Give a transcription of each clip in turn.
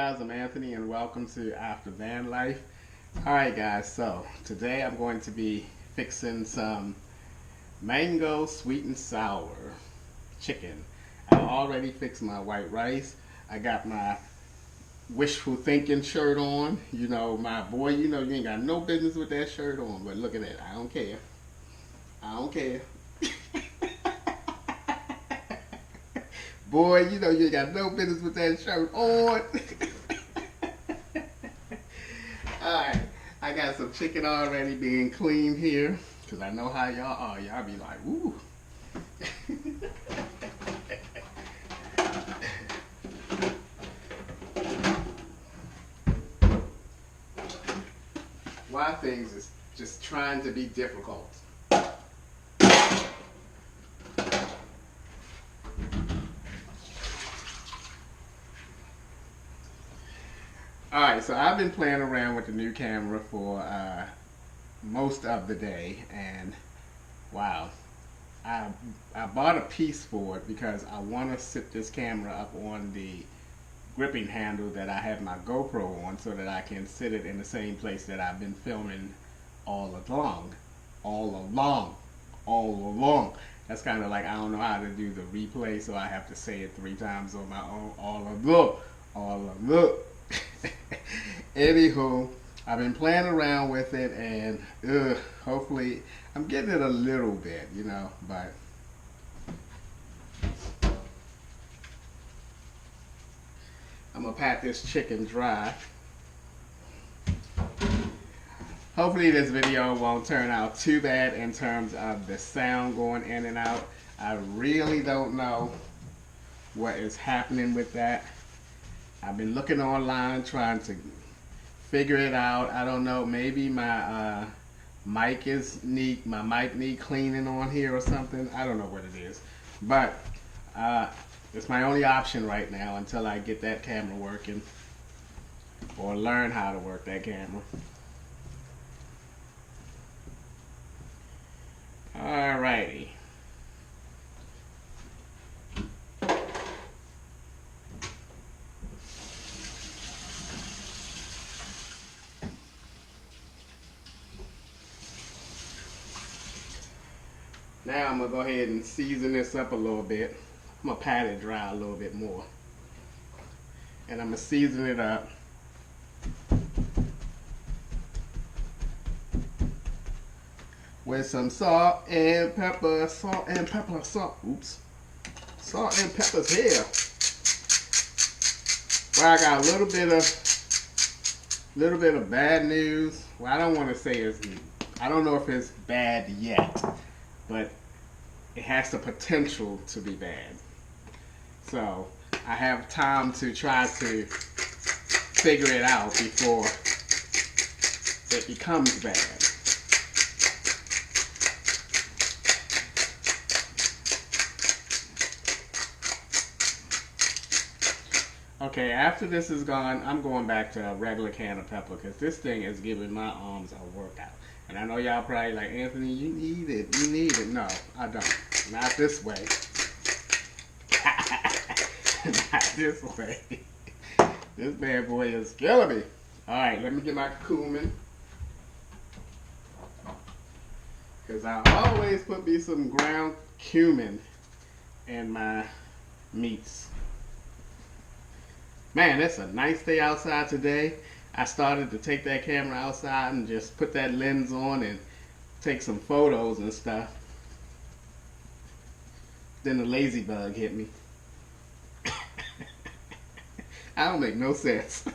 guys, I'm Anthony and welcome to After Van Life. Alright guys, so today I'm going to be fixing some mango sweet and sour chicken. I already fixed my white rice. I got my wishful thinking shirt on. You know, my boy, you ain't got no business with that shirt on, but look at that. I don't care. I don't care. Boy, you ain't got no business with that shirt on. Alright, I got some chicken already being cleaned here, because I know how y'all are. Y'all be like, ooh. Why things is just trying to be difficult. Alright, so I've been playing around with the new camera for most of the day, and wow, I bought a piece for it because I want to sit this camera up on the gripping handle that I have my GoPro on so that I can sit it in the same place that I've been filming all along. That's kind of like, I don't know how to do the replay, so I have to say it 3 times on my own. All of the. Anywho, I've been playing around with it, and hopefully I'm getting it a little bit, but I'm gonna pat this chicken dry. Hopefully this video won't turn out too bad in terms of the sound going in and out. I really don't know what is happening with that. I've been looking online trying to figure it out. I don't know, maybe my mic need cleaning on here or something. I don't know what it is, but it's my only option right now until I get that camera working or learn how to work that camera. Alrighty. Now I'm going to go ahead and season this up a little bit. I'm going to pat it dry a little bit more. And I'm going to season it up with some salt and pepper. Oops. Salt and pepper's here. Well, I got a little bit of bad news. Well, I don't want to say I don't know if it's bad yet, but it has the potential to be bad. So I have time to try to figure it out before it becomes bad. Okay, after this is gone, I'm going back to a regular can of pepper because this thing is giving my arms a workout. And I know y'all probably like, Anthony, you need it. No, I don't. Not this way. Not this way. This bad boy is killing me. Alright, let me get my cumin. Because I always put me some ground cumin in my meats. Man, it's a nice day outside today. I started to take that camera outside and just put that lens on and take some photos and stuff. Then the lazy bug hit me. I don't make no sense.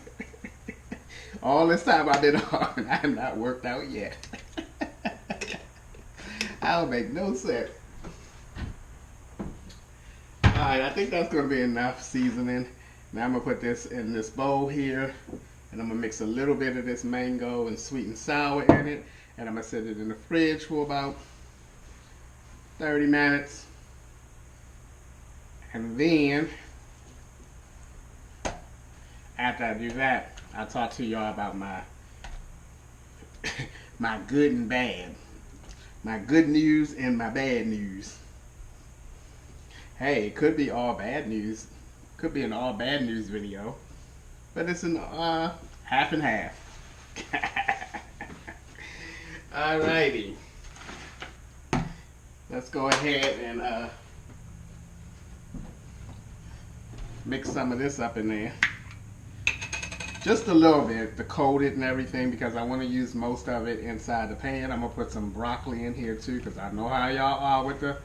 All this time I've been on, I have not worked out yet. I don't make no sense. Alright, I think that's going to be enough seasoning. Now I'm going to put this in this bowl here, and I'm going to mix a little bit of this mango and sweet and sour in it, and I'm going to set it in the fridge for about 30 minutes. And then, after I do that, I'll talk to y'all about my my good and bad. My good news and my bad news. Hey, it could be all bad news. Could be an all bad news video. but it's an half and half. Alrighty, let's go ahead and mix some of this up in there. Just a little bit to coat it and everything because I want to use most of it inside the pan. I'm going to put some broccoli in here too because I know how y'all are with the...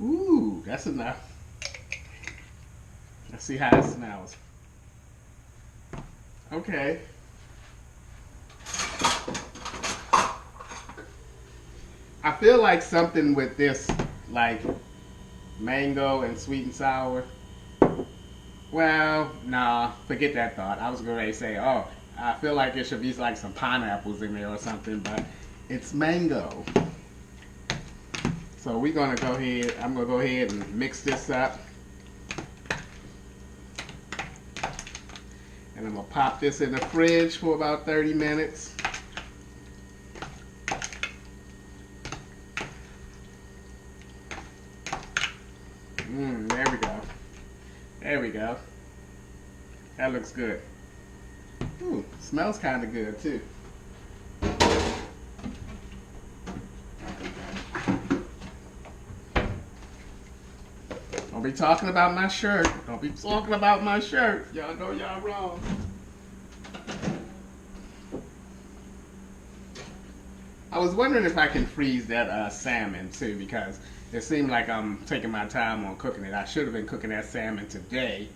Ooh, that's enough. Let's see how it smells. Okay. I feel like something with this, like mango and sweet and sour. Well, nah, forget that thought. I was going to say, oh, I feel like there should be like some pineapples in there or something, but it's mango. So we're going to go ahead, I'm going to go ahead and mix this up. And I'm going to pop this in the fridge for about 30 minutes. There we go. There we go. That looks good. Ooh, smells kind of good too. Don't be talking about my shirt. Don't be talking about my shirt. Y'all know y'all wrong. I was wondering if I can freeze that salmon too because it seemed like I'm taking my time on cooking it. I should have been cooking that salmon today,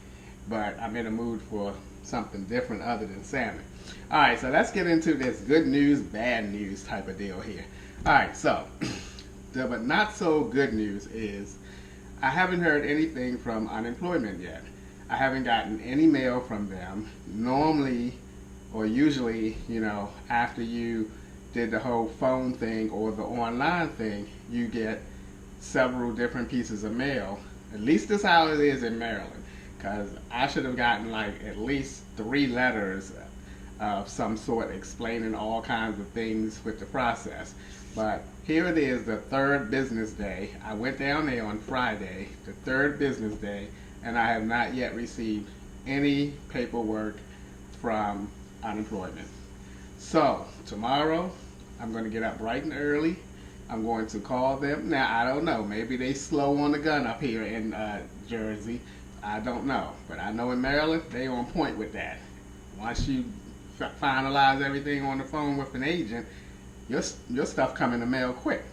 but I'm in a mood for something different other than salmon. Alright, so let's get into this good news, bad news type of deal here. Alright, so the but not so good news is I haven't heard anything from unemployment yet. I haven't gotten any mail from them. Normally, or usually, you know, after you did the whole phone thing or the online thing, you get several different pieces of mail. At least that's how it is in Maryland, because I should have gotten like at least 3 letters of some sort explaining all kinds of things with the process. But here it is, the 3rd business day. I went down there on Friday, the 3rd business day, and I have not yet received any paperwork from unemployment. So tomorrow I'm going to get up bright and early. I'm going to call them. Now, I don't know. Maybe they slow on the gun up here in Jersey. I don't know. But I know in Maryland, they on point with that. Once you finalize everything on the phone with an agent, your stuff come in the mail quick.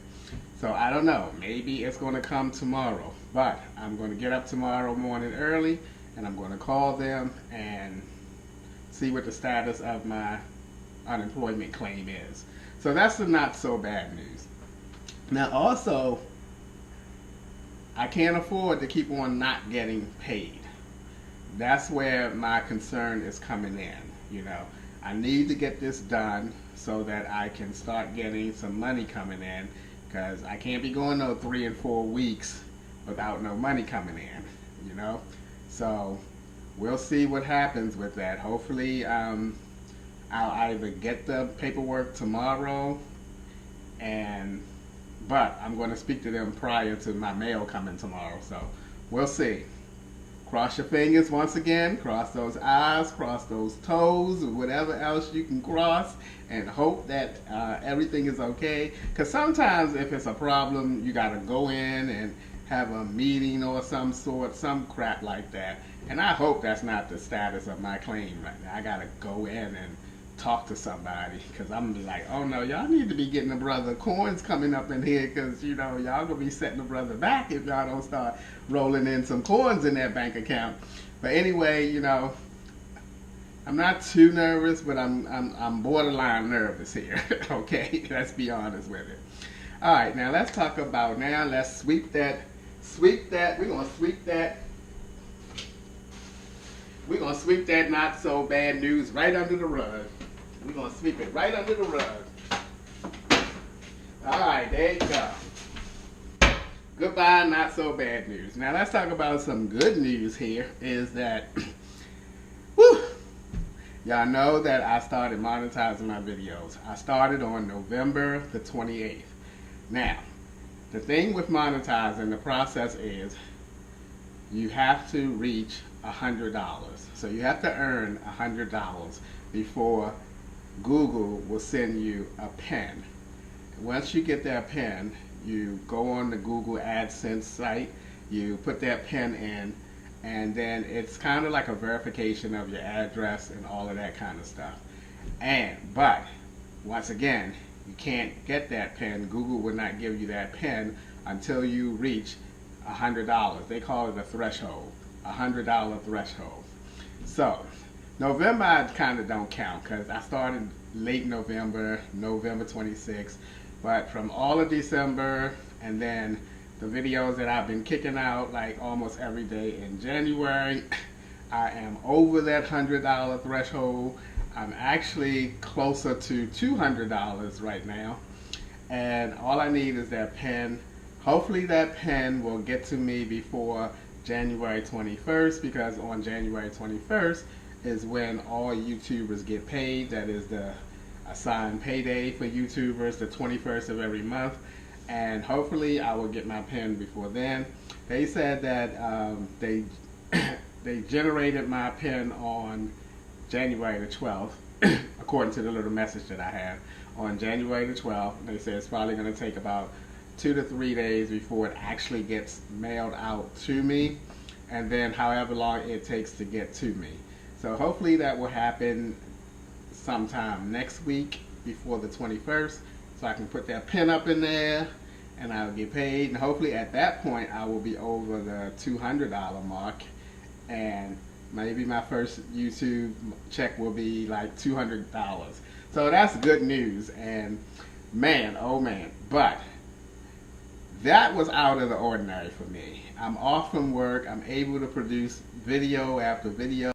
So I don't know. Maybe it's going to come tomorrow. But I'm going to get up tomorrow morning early, and I'm going to call them and see what the status of my unemployment claim is. So that's the not so bad news. Now also, I can't afford to keep on not getting paid. That's where my concern is coming in. You know, I need to get this done so that I can start getting some money coming in, because I can't be going no 3 and 4 weeks without no money coming in, you know. So we'll see what happens with that. Hopefully I'll either get the paperwork tomorrow, but I'm going to speak to them prior to my mail coming tomorrow. So we'll see. Cross your fingers once again. Cross those I's, cross those toes, or whatever else you can cross, and hope that everything is okay. Because sometimes if it's a problem, you got to go in and have a meeting or some sort, some crap like that. And I hope that's not the status of my claim right now. I got to go in and talk to somebody, because I'm gonna be like, oh no, y'all need to be getting a brother coins coming up in here, because you know y'all gonna be setting the brother back if y'all don't start rolling in some coins in that bank account. But anyway, you know, I'm not too nervous, but I'm borderline nervous here. Okay, let's be honest with it. All right, now let's talk about, let's sweep that. We're gonna sweep that. We're gonna sweep that not so bad news right under the rug. We're going to sweep it right under the rug. Alright, there you go. Goodbye, not so bad news. Now let's talk about some good news here, is that, whew, y'all know that I started monetizing my videos. I started on November the 28th. Now, the thing with monetizing, the process is, you have to reach $100. So you have to earn $100 before Google will send you a pen. Once you get that pen, you go on the Google AdSense site, you put that pen in, and then it's kind of like a verification of your address and all of that kind of stuff. But once again, you can't get that pen. Google will not give you that pen until you reach $100. They call it a threshold, $100 threshold. So November I kind of don't count because I started late November, November 26th. But from all of December and then the videos that I've been kicking out like almost every day in January, I am over that $100 threshold. I'm actually closer to $200 right now. And all I need is that pen. Hopefully that pen will get to me before January 21st, because on January 21st is when all YouTubers get paid. That is the assigned payday for YouTubers, the 21st of every month. And hopefully I will get my pen before then. They said that they generated my pen on January the 12th, according to the little message that I had on January the 12th. They said it's probably going to take about 2 to 3 days before it actually gets mailed out to me, and then however long it takes to get to me. So hopefully that will happen sometime next week before the 21st, so I can put that pen up in there and I'll get paid. And hopefully at that point I will be over the $200 mark, and maybe my first YouTube check will be like $200. So that's good news. And man, oh man. But that was out of the ordinary for me. I'm off from work. I'm able to produce video after video,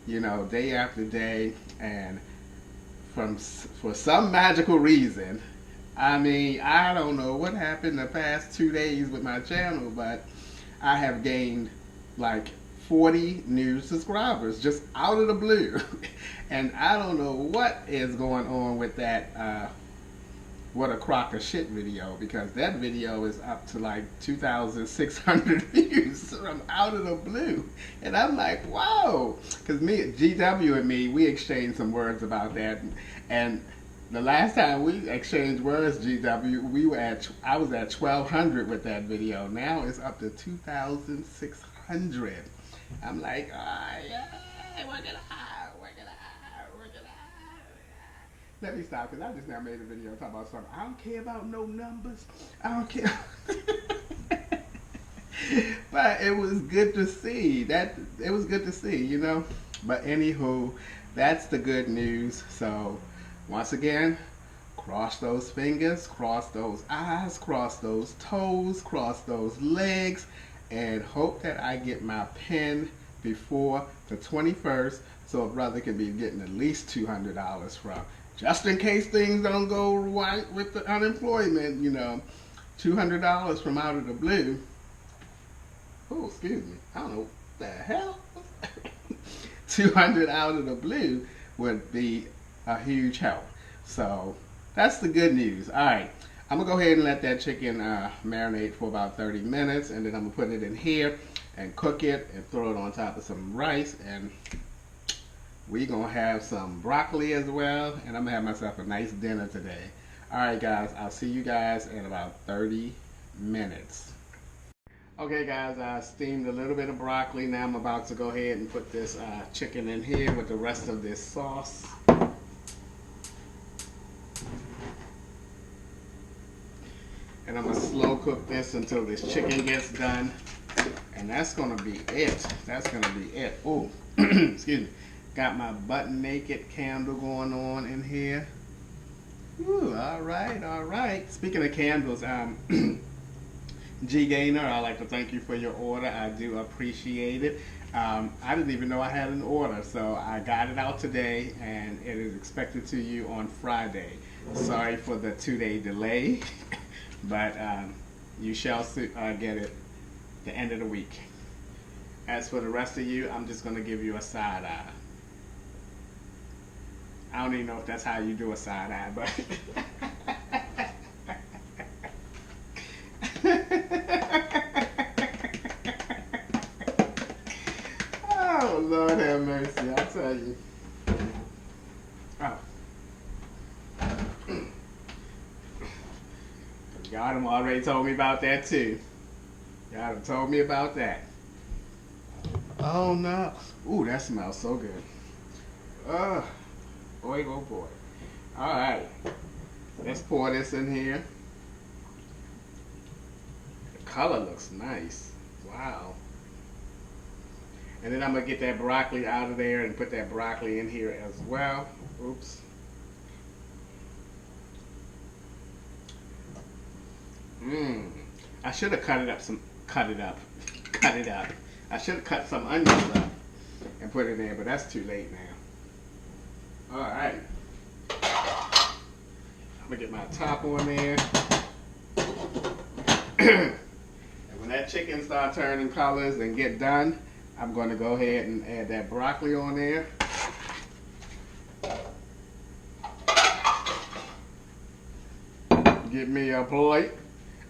you know, day after day. And for some magical reason, I mean, I don't know what happened the past 2 days with my channel, but I have gained like 40 new subscribers just out of the blue. And I don't know what is going on with that what a crock of shit video, because that video is up to like 2,600 views from out of the blue. And I'm like, wow, because GW and me, we exchanged some words about that. And the last time we exchanged words, GW, I was at 1,200 with that video. Now it's up to 2,600. I'm like, oh, yeah, work it out, work it out, work it out. Let me stop, because I just now made a video talking about something. I don't care about no numbers. I don't care. But it was good to see. It was good to see, you know. But anywho, that's the good news. So once again, cross those fingers, cross those eyes, cross those toes, cross those legs, and hope that I get my pen before the 21st, so a brother can be getting at least $200 from. Just in case things don't go right with the unemployment, you know, $200 from out of the blue. Oh, excuse me. I don't know what the hell. 200 out of the blue would be a huge help. So that's the good news. All right, I'm gonna go ahead and let that chicken marinate for about 30 minutes, and then I'm gonna put it in here and cook it and throw it on top of some rice, and we're gonna have some broccoli as well, and I'm gonna have myself a nice dinner today. All right, guys, I'll see you guys in about 30 minutes. Okay, guys, I steamed a little bit of broccoli. Now I'm about to go ahead and put this chicken in here with the rest of this sauce. And I'm gonna slow cook this until this chicken gets done. And that's gonna be it. That's gonna be it. Oh, excuse me. Got my butt naked candle going on in here. Ooh, all right, all right. Speaking of candles, G Gainer, I'd like to thank you for your order. I do appreciate it. I didn't even know I had an order, so I got it out today, and it is expected to you on Friday. Sorry for the 2-day delay, but you shall get it the end of the week. As for the rest of you, I'm just going to give you a side eye. I don't even know if that's how you do a side eye, but tell you. Oh. Y'all done already told me about that too. Y'all done told me about that. Oh no. Ooh, that smells so good. Boy, oh boy. Alright. Let's pour this in here. The color looks nice. Wow. And then I'm going to get that broccoli out of there and put that broccoli in here as well. Oops. I should have cut it up. I should have cut some onions up and put it in there, but that's too late now. Alright. I'm going to get my top on there. And when that chicken starts turning colors and get done, I'm going to go ahead and add that broccoli on there. Get me a plate.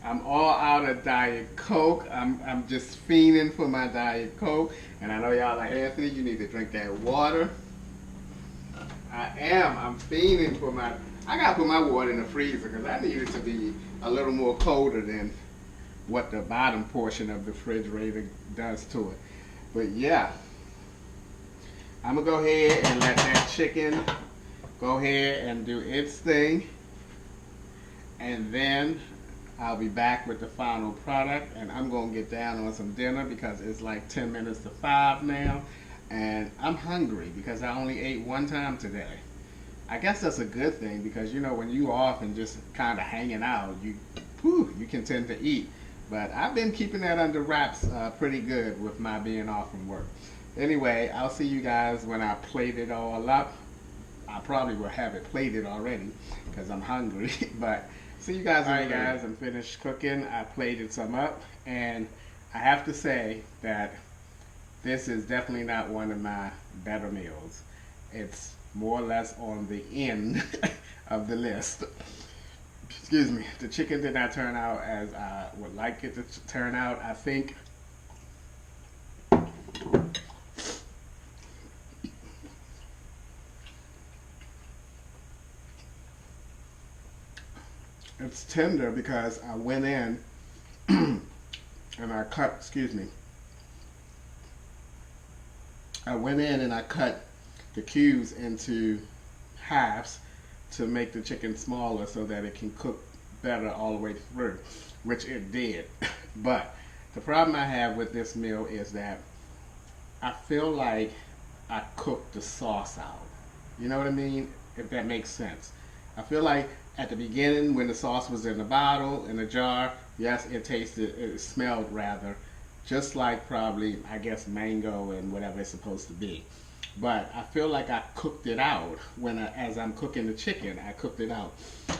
I'm all out of Diet Coke. I'm just fiending for my Diet Coke. And I know y'all like, Anthony, you need to drink that water. I'm fiending for my, I gotta put my water in the freezer because I need it to be a little more colder than what the bottom portion of the refrigerator does to it. But yeah, I'm gonna go ahead and let that chicken go ahead and do its thing. And then I'll be back with the final product, and I'm gonna get down on some dinner because it's like 10 minutes to 5 now. And I'm hungry because I only ate one time today. I guess that's a good thing because, you know, when you off and just kind of hanging out, you can tend to eat. But I've been keeping that under wraps pretty good with my being off from work. Anyway, I'll see you guys when I plate it all up. I probably will have it plated already because I'm hungry. But see you guys. Alright guys, I'm finished cooking. I plated some up. And I have to say that this is definitely not one of my better meals. It's more or less on the end of the list. Excuse me. The chicken did not turn out as I would like it to turn out. I think it's tender because I went in and I cut, excuse me, I went in and I cut the cubes into halves to make the chicken smaller so that it can cook better all the way through, which it did. But the problem I have with this meal is that I feel like I cooked the sauce out. You know what I mean? If that makes sense. I feel like at the beginning when the sauce was in the bottle, in the jar, yes, it smelled rather just like probably, I guess, mango and whatever it's supposed to be. But I feel like I cooked it out as I'm cooking the chicken. I cooked it out,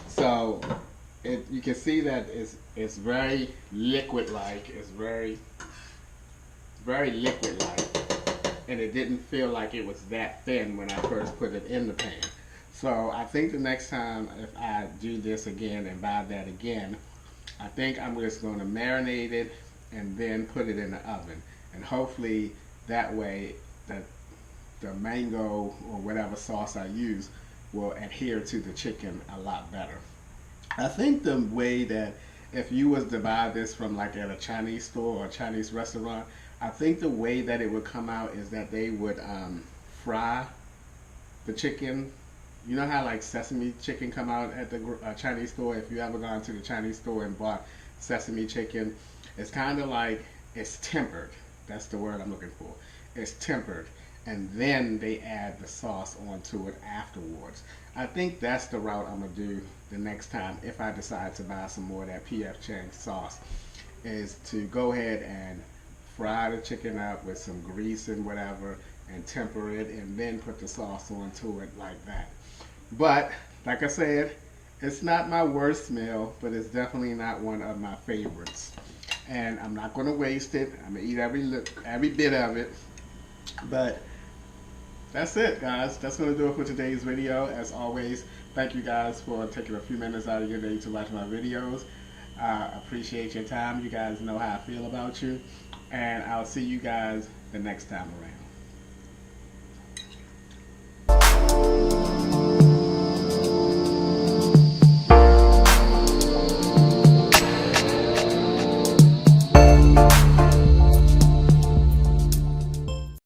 so you can see that it's very liquid-like. It's very liquid-like, and it didn't feel like it was that thin when I first put it in the pan. So I think the next time if I do this again and buy that again, I think I'm just going to marinate it and then put it in the oven, and hopefully that way the mango or whatever sauce I use will adhere to the chicken a lot better. I think the way that if you was to buy this from like at a Chinese store or a Chinese restaurant, I think the way that it would come out is that they would fry the chicken. You know how like sesame chicken come out at the Chinese store? If you ever gone to the Chinese store and bought sesame chicken, it's kind of like it's tempered. That's the word I'm looking for. It's tempered, and then they add the sauce onto it afterwards. I think that's the route I'm gonna do the next time if I decide to buy some more of that P.F. Chang sauce, is to go ahead and fry the chicken up with some grease and whatever and temper it and then put the sauce onto it like that. But like I said, it's not my worst meal, but it's definitely not one of my favorites. And I'm not going to waste it. I'm going to eat every bit of it. But that's it, guys. That's going to do it for today's video. As always, thank you guys for taking a few minutes out of your day to watch my videos. I appreciate your time. You guys know how I feel about you. And I'll see you guys the next time around.